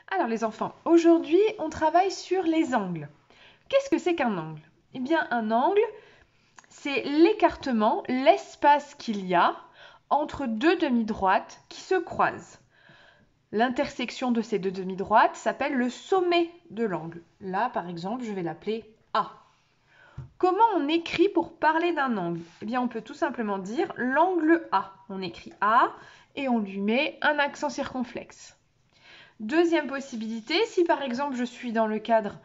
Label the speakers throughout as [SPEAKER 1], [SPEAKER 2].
[SPEAKER 1] Alors les enfants, aujourd'hui on travaille sur les angles. Qu'est-ce que c'est qu'un angle? Eh bien un angle, c'est l'écartement, l'espace qu'il y a entre deux demi-droites qui se croisent. L'intersection de ces deux demi-droites s'appelle le sommet de l'angle. Là par exemple je vais l'appeler A. Comment on écrit pour parler d'un angle? Eh bien on peut tout simplement dire l'angle A. On écrit A et on lui met un accent circonflexe. Deuxième possibilité, si par exemple je suis dans le cadre,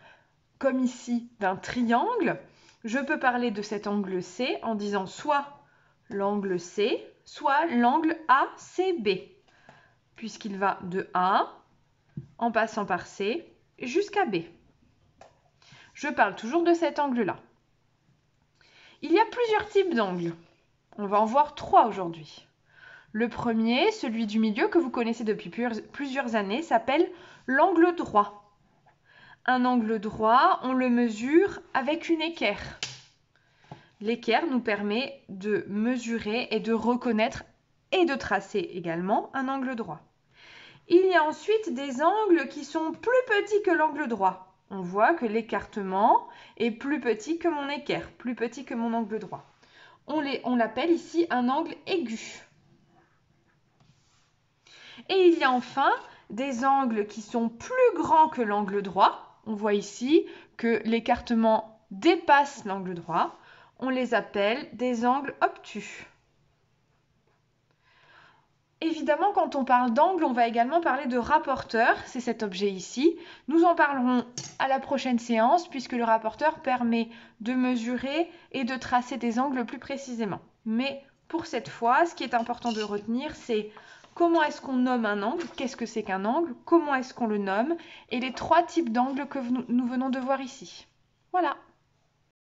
[SPEAKER 1] comme ici, d'un triangle, je peux parler de cet angle C en disant soit l'angle C, soit l'angle ACB, puisqu'il va de A, en passant par C, jusqu'à B. Je parle toujours de cet angle-là. Il y a plusieurs types d'angles. On va en voir 3 aujourd'hui. Le premier, celui du milieu que vous connaissez depuis plusieurs années, s'appelle l'angle droit. Un angle droit, on le mesure avec une équerre. L'équerre nous permet de mesurer et de reconnaître et de tracer également un angle droit. Il y a ensuite des angles qui sont plus petits que l'angle droit. On voit que l'écartement est plus petit que mon équerre, plus petit que mon angle droit. On l'appelle ici un angle aigu. Et il y a enfin des angles qui sont plus grands que l'angle droit. On voit ici que l'écartement dépasse l'angle droit. On les appelle des angles obtus. Évidemment, quand on parle d'angle, on va également parler de rapporteur, c'est cet objet ici. Nous en parlerons à la prochaine séance puisque le rapporteur permet de mesurer et de tracer des angles plus précisément. Mais pour cette fois, ce qui est important de retenir, c'est comment est-ce qu'on nomme un angle, qu'est-ce que c'est qu'un angle, comment est-ce qu'on le nomme, et les 3 types d'angles que nous venons de voir ici. Voilà.